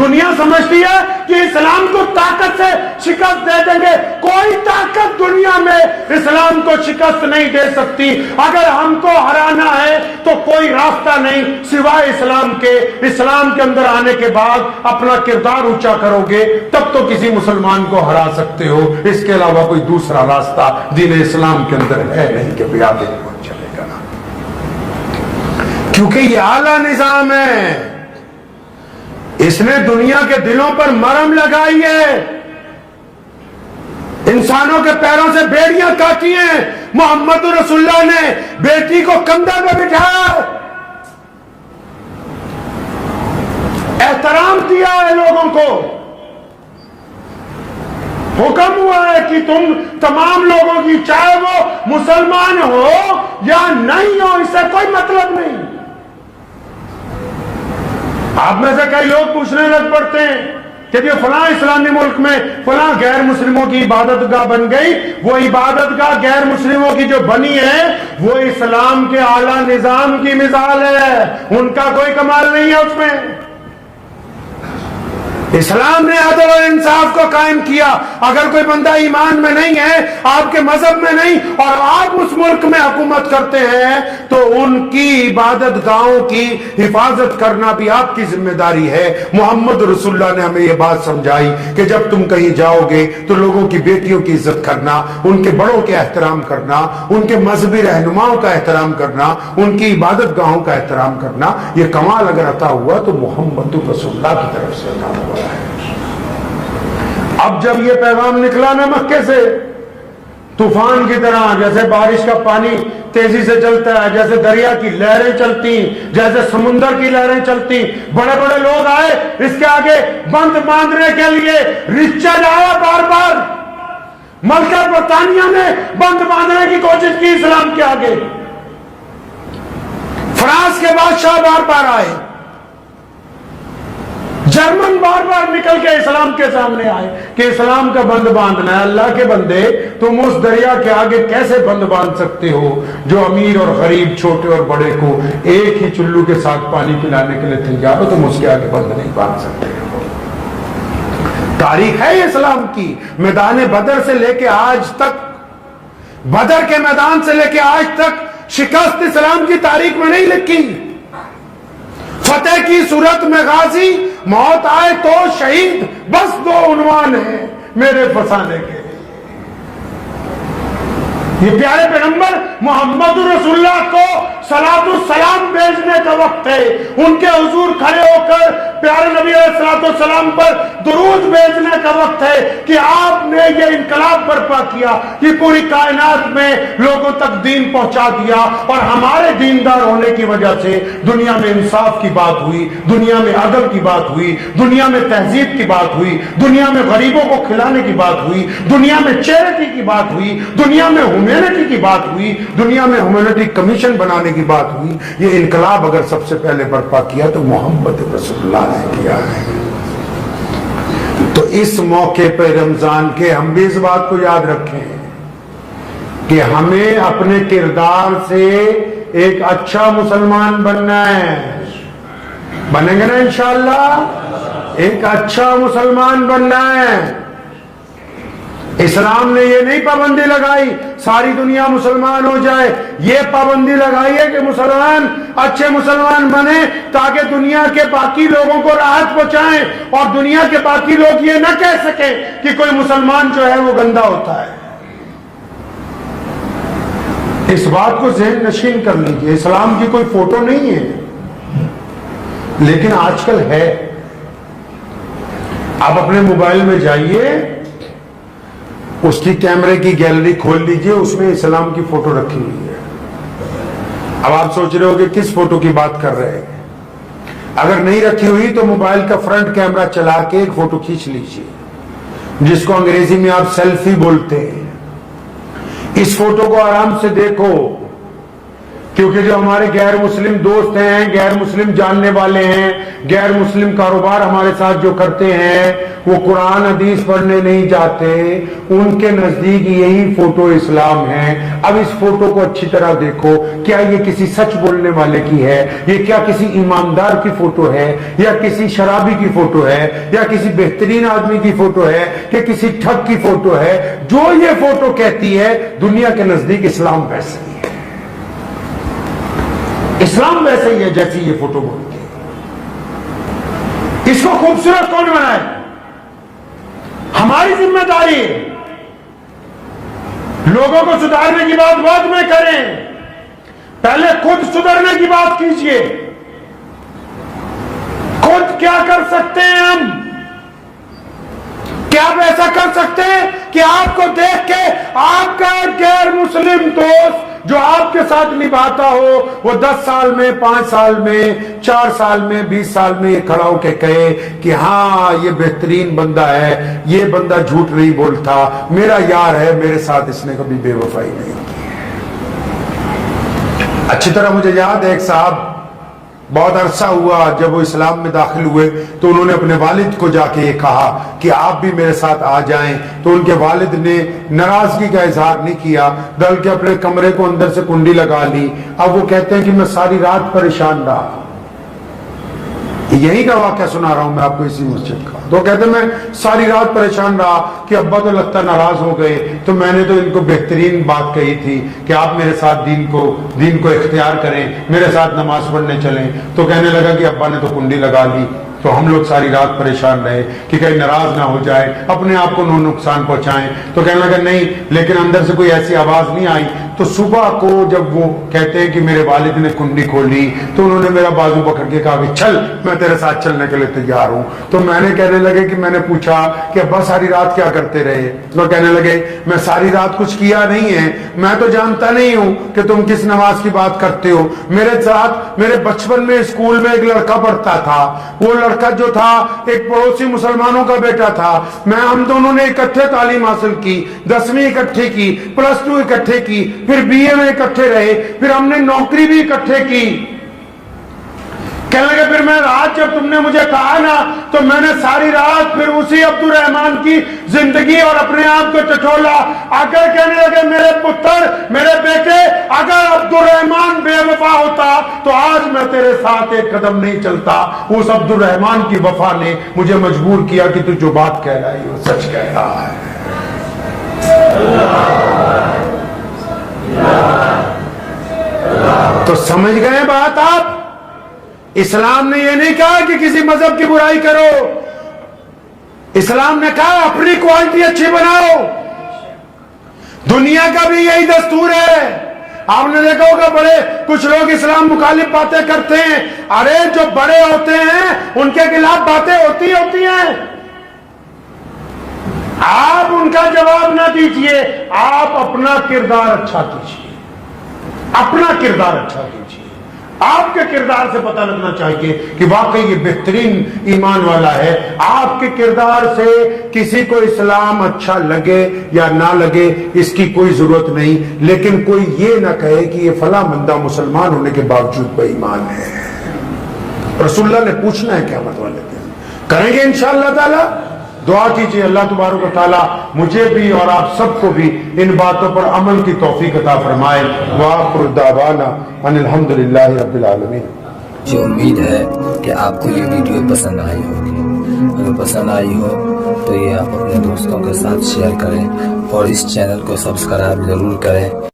दुनिया समझती है कि इस्लाम को ताकत से शिकस्त दे देंगे। कोई ताकत दुनिया में इस्लाम को शिकस्त नहीं दे सकती। अगर हमको हराना है तो कोई रास्ता नहीं सिवाय इस्लाम के। इस्लाम के अंदर आने के बाद अपना किरदार ऊंचा करोगे तब तो किसी मुसलमान को हरा सकते हो। इसके अलावा कोई दूसरा रास्ता दीन इस्लाम के अंदर है नहीं कि भैया आगे चलेगा ना, क्योंकि ये आला निजाम है। इसने दुनिया के दिलों पर मरहम लगाई है, इंसानों के पैरों से बेड़ियां काटी हैं। मोहम्मद रसूलुल्लाह ने बेटी को कंधे पे बिठाया, एहतराम दिया है लोगों को। हुक्म हुआ है कि तुम तमाम लोगों की, चाहे वो मुसलमान हो या नहीं हो, इससे कोई मतलब नहीं। आप में से कई लोग पूछने लग पड़ते हैं कि जो फलां इस्लामी मुल्क में फलां गैर मुस्लिमों की इबादतगाह बन गई, वो इबादतगाह गैर मुस्लिमों की जो बनी है वो इस्लाम के आला निजाम की मिसाल है, उनका कोई कमाल नहीं है उसमें। इस्लाम ने अदल और इंसाफ को कायम किया। अगर कोई बंदा ईमान में नहीं है, आपके मजहब में नहीं, और आप उस मुल्क में हुकूमत करते हैं तो उनकी इबादत गाहों की हिफाजत करना भी आपकी जिम्मेदारी है। मोहम्मद रसूलुल्लाह ने हमें यह बात समझाई कि जब तुम कहीं जाओगे तो लोगों की बेटियों की इज्जत करना, उनके बड़ों के एहतराम करना, उनके मजहबी रहनुमाओं का एहतराम करना, उनकी इबादत गाहों का एहतराम करना। यह कमाल अगर अता हुआ तो मोहम्मद रसूलुल्लाह की तरफ से अता हुआ। अब जब ये पैगाम निकला ना मक्के से, तूफान की तरह, जैसे बारिश का पानी तेजी से चलता है, जैसे दरिया की लहरें चलती, जैसे समुद्र की लहरें चलती, बड़े बड़े लोग आए इसके आगे बंद बांधने के लिए। रिचर्ड आया बार बार, मलका बरतानिया ने बंद बांधने की कोशिश की इस्लाम के आगे, फ्रांस के बादशाह बार बार आए, जर्मन बार बार निकल के इस्लाम के सामने आए कि इस्लाम का बंद बांधना है। अल्लाह के बंदे, तुम उस दरिया के आगे कैसे बंद बांध सकते हो जो अमीर और गरीब, छोटे और बड़े को एक ही चुल्लू के साथ पानी पिलाने के लिए तैयार हो, तुम उसके आगे बंद नहीं बांध सकते हो। तारीख है इस्लाम की, मैदान बदर से लेके आज तक, बदर के मैदान से लेके आज तक शिकस्त इस्लाम की तारीख में नहीं लिखी। फतेह की सूरत में गाजी, मौत आए तो शहीद, बस दो उन्वान है मेरे फसाने के। ये प्यारे पैगंबर मोहम्मद रसूलुल्लाह को सलातो सलाम भेजने का वक्त है। उनके हुजूर खड़े होकर प्यारे नबी सलातो सलाम पर दुरूद भेजने का वक्त है कि आपने ये इनकलाब बर्पा किया कि पूरी कायनात में लोगों तक दीन पहुंचा दिया, और हमारे दीनदार होने की वजह से दुनिया में इंसाफ की बात हुई, दुनिया में अदब की बात हुई, दुनिया में तहजीब की बात हुई, दुनिया में गरीबों को खिलाने की बात हुई, दुनिया में चैरिटी की बात हुई, दुनिया में ह्यूमैनिटी की बात हुई, दुनिया में ह्यूमैनिटी कमीशन बनाने की बात हुई। ये इनकलाब अगर सबसे पहले बर्पा किया तो मोहम्मद रसूलुल्लाह ने किया है। तो इस मौके पर रमजान के हम भी इस बात को याद रखें कि हमें अपने किरदार से एक अच्छा मुसलमान बनना है। बनेंगे ना इंशाअल्लाह? एक अच्छा मुसलमान बनना है। इस्लाम ने ये नहीं पाबंदी लगाई सारी दुनिया मुसलमान हो जाए, ये पाबंदी लगाई है कि मुसलमान अच्छे मुसलमान बने ताकि दुनिया के बाकी लोगों को राहत पहुंचाएं और दुनिया के बाकी लोग ये ना कह सके कि कोई मुसलमान जो है वो गंदा होता है। इस बात को ज़हन नशीन कर लीजिए। इस्लाम की कोई फोटो नहीं है, लेकिन आजकल है। आप अपने मोबाइल में जाइए, उसकी कैमरे की गैलरी खोल लीजिए, उसमें इस्लाम की फोटो रखी हुई है। अब आप सोच रहे हो कि किस फोटो की बात कर रहे हैं। अगर नहीं रखी हुई तो मोबाइल का फ्रंट कैमरा चला के एक फोटो खींच लीजिए, जिसको अंग्रेजी में आप सेल्फी बोलते हैं। इस फोटो को आराम से देखो, क्योंकि जो हमारे गैर मुस्लिम दोस्त हैं, गैर मुस्लिम जानने वाले हैं, गैर मुस्लिम कारोबार हमारे साथ जो करते हैं, वो कुरान हदीस पढ़ने नहीं जाते, उनके नजदीक यही फोटो इस्लाम है। अब इस फोटो को अच्छी तरह देखो, क्या ये किसी सच बोलने वाले की है? ये क्या किसी ईमानदार की फोटो है, या किसी शराबी की फोटो है, या किसी बेहतरीन आदमी की फोटो है, कि किसी ठग की फोटो है? जो ये फोटो कहती है, दुनिया के नजदीक इस्लाम वैसे ही है। इस्लाम वैसे ही है जैसी ये फोटो बोलती है। इसको खूबसूरत कौन बनाए? हमारी जिम्मेदारी है। लोगों को सुधारने की बात बाद में करें, पहले खुद सुधरने की बात कीजिए। खुद क्या कर सकते हैं हम? क्या आप ऐसा कर सकते हैं कि आपको देख के आपका गैर मुस्लिम दोस्त जो आपके साथ निभाता हो, वो 10 साल में, 5 साल में, 4 साल में, 20 साल में ये खड़ा होकर कहे कि हाँ ये बेहतरीन बंदा है, ये बंदा झूठ नहीं बोलता, मेरा यार है, मेरे साथ इसने कभी बेवफाई नहीं की है। अच्छी तरह मुझे याद है, एक साहब बहुत अरसा हुआ जब वो इस्लाम में दाखिल हुए तो उन्होंने अपने वालिद को जाके ये कहा कि आप भी मेरे साथ आ जाएं, तो उनके वालिद ने नाराजगी का इजहार नहीं किया, बल्कि अपने कमरे को अंदर से कुंडी लगा ली। अब वो कहते हैं कि मैं सारी रात परेशान रहा। यही का वाक्या सुना रहा हूं मैं आपको इसी मस्जिद का। तो कहते मैं सारी रात परेशान रहा कि अब्बा तो लगता नाराज हो गए, तो मैंने तो इनको बेहतरीन बात कही थी कि आप मेरे साथ दीन को इख्तियार करें, मेरे साथ नमाज पढ़ने चलें। तो कहने लगा कि अब्बा ने तो कुंडी लगा ली। तो हम लोग सारी रात परेशान रहे कि कहीं नाराज ना हो जाए, अपने आप को नुकसान पहुंचाएं। तो कहने लगा नहीं, लेकिन अंदर से कोई ऐसी आवाज नहीं आई। तो सुबह को जब वो कहते हैं कि मेरे वालिद ने कुंडी खोली, तो उन्होंने मेरा बाजू पकड़ के कहा कि चल, मैं तेरे साथ चलने के लिए तैयार हूं। तो मैंने कहने लगे कि मैंने पूछा कि अब्बा सारी रात क्या करते रहे? तो कहने लगे मैं सारी रात कुछ किया नहीं है, मैं तो जानता नहीं हूं कि तुम किस नमाज की बात करते हो। मेरे साथ मेरे बचपन में स्कूल में एक लड़का पढ़ता था, वो लड़का जो था एक पड़ोसी मुसलमानों का बेटा था। हम दोनों ने इकट्ठे तालीम हासिल की, 10वीं इकट्ठे की, +2 इकट्ठे की, फिर बीए में इकट्ठे रहे, फिर हमने नौकरी भी इकट्ठे की। कहने लगे फिर मैं रात जब तुमने मुझे कहा ना, तो मैंने सारी रात फिर उसी अब्दुल रहमान की जिंदगी और अपने आप को टटोला। आकर कहने लगे मेरे पुत्र, मेरे बेटे, अगर अब्दुल रहमान बेवफा होता तो आज मैं तेरे साथ एक कदम नहीं चलता। उस अब्दुल रहमान की वफा ने मुझे मजबूर किया कि तू जो बात कह रहा है वो सच कह रहा है। तो समझ गए बात आप? इस्लाम ने यह नहीं कहा कि किसी मजहब की बुराई करो, इस्लाम ने कहा अपनी क्वालिटी अच्छी बनाओ। दुनिया का भी यही दस्तूर है। आपने देखा होगा बड़े कुछ लोग इस्लाम मुखालिफ बातें करते हैं। अरे जो बड़े होते हैं उनके खिलाफ बातें होती हैं। आप उनका जवाब ना दीजिए, आप अपना किरदार अच्छा कीजिए, अपना किरदार अच्छा कीजिए। आपके किरदार से पता लगना चाहिए कि वाकई ये बेहतरीन ईमान वाला है। आपके किरदार से किसी को इस्लाम अच्छा लगे या ना लगे इसकी कोई जरूरत नहीं, लेकिन कोई ये ना कहे कि ये फला बंदा मुसलमान होने के बावजूद बेईमान है। रसूलुल्लाह ने पूछना है क़यामत वाले दिन, करेंगे इंशाअल्लाह ताला। दुआ कीजिए अल्लाह तबारक व तआला मुझे भी और आप सबको भी इन बातों पर अमल की तौफीक अता फरमाए। वाखिरु दावाना अनिल हम्दुलिल्लाहि रब्बिल आलमीन। मुझे उम्मीद है कि आपको ये वीडियो पसंद आई होगी। अगर पसंद आई हो तो ये आप अपने दोस्तों के साथ शेयर करें और इस चैनल को सब्सक्राइब जरूर करें।